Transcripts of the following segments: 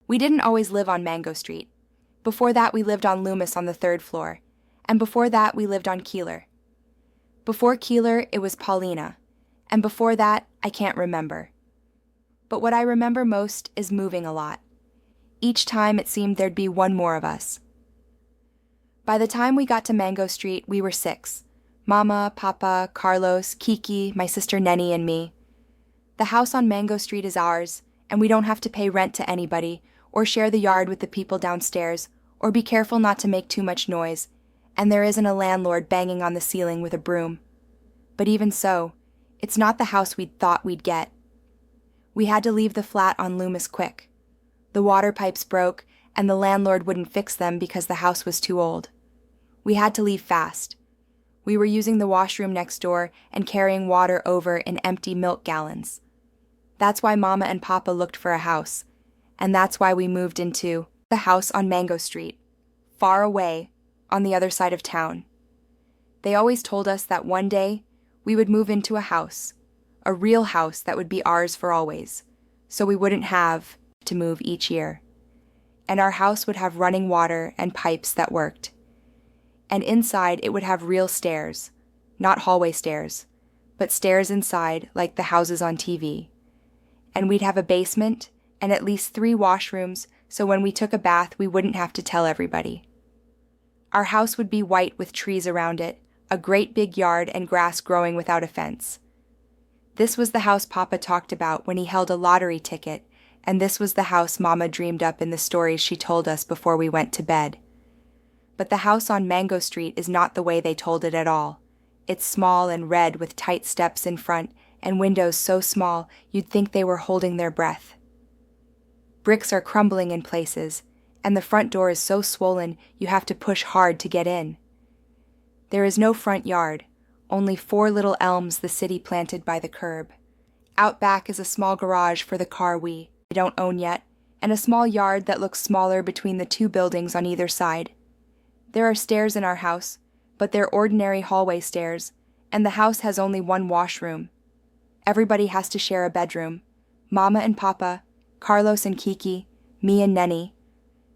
We didn't always live on Mango Street. Before that, we lived on Loomis on the 3rd floor, and before that, we lived on Keeler. Before Keeler, it was Paulina, and before that, I can't remember. But what I remember most is moving a lot. Each time it seemed there'd be one more of us. By the time we got to Mango Street, we were 6. Mama, Papa, Carlos, Kiki, my sister Nenny, and me. The house on Mango Street is ours, and we don't have to pay rent to anybody, or share the yard with the people downstairs, or be careful not to make too much noise, and there isn't a landlord banging on the ceiling with a broom. But even so, it's not the house we'd thought we'd get. We had to leave the flat on Loomis quick. The water pipes broke, and the landlord wouldn't fix them because the house was too old. We had to leave fast. We were using the washroom next door and carrying water over in empty milk gallons. That's why Mama and Papa looked for a house, and that's why we moved into the house on Mango Street, far away, on the other side of town. They always told us that one day we would move into a house, a real house that would be ours for always, so we wouldn't have to move each year. And our house would have running water and pipes that worked. And inside it would have real stairs, not hallway stairs, but stairs inside like the houses on TV. And we'd have a basement and at least 3 washrooms, so when we took a bath we wouldn't have to tell everybody. Our house would be white with trees around it, a great big yard and grass growing without a fence. This was the house Papa talked about when he held a lottery ticket, and this was the house Mama dreamed up in the stories she told us before we went to bed. But the house on Mango Street is not the way they told it at all. It's small and red with tight steps in front and windows so small you'd think they were holding their breath. Bricks are crumbling in places, and the front door is so swollen you have to push hard to get in. There is no front yard, only 4 little elms the city planted by the curb. Out back is a small garage for the car we don't own yet, and a small yard that looks smaller between the 2 buildings on either side. There are stairs in our house, but they're ordinary hallway stairs, and the house has only 1 washroom. Everybody has to share a bedroom. Mama and Papa, Carlos and Kiki, me and Nenny.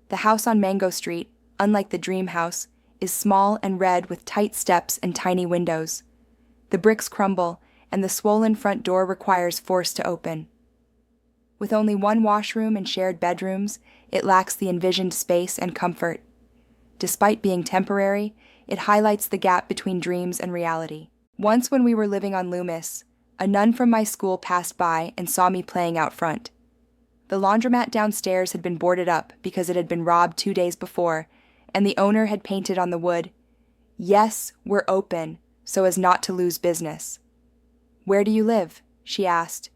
The house on Mango Street, unlike the dream house, is small and red with tight steps and tiny windows. The bricks crumble, and the swollen front door requires force to open. With only 1 washroom and shared bedrooms, it lacks the envisioned space and comfort. Despite being temporary, it highlights the gap between dreams and reality. Once when we were living on Loomis, a nun from my school passed by and saw me playing out front. The laundromat downstairs had been boarded up because it had been robbed 2 days before, and the owner had painted on the wood, "Yes, we're open, so as not to lose business." "Where do you live?" she asked.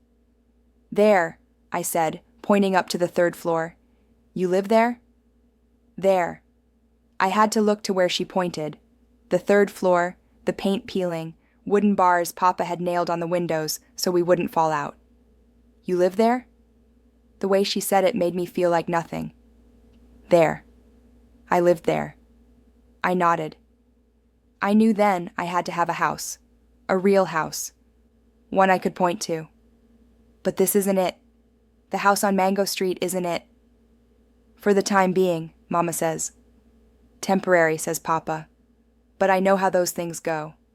"There," I said, pointing up to the 3rd floor. "You live there?" "There." I had to look to where she pointed. The 3rd floor, the paint peeling, wooden bars Papa had nailed on the windows so we wouldn't fall out. "You live there?" The way she said it made me feel like nothing. "There. I lived there." I nodded. I knew then I had to have a house. A real house. One I could point to. But this isn't it. The house on Mango Street isn't it. "For the time being," Mama says. "Temporary," says Papa. "But I know how those things go."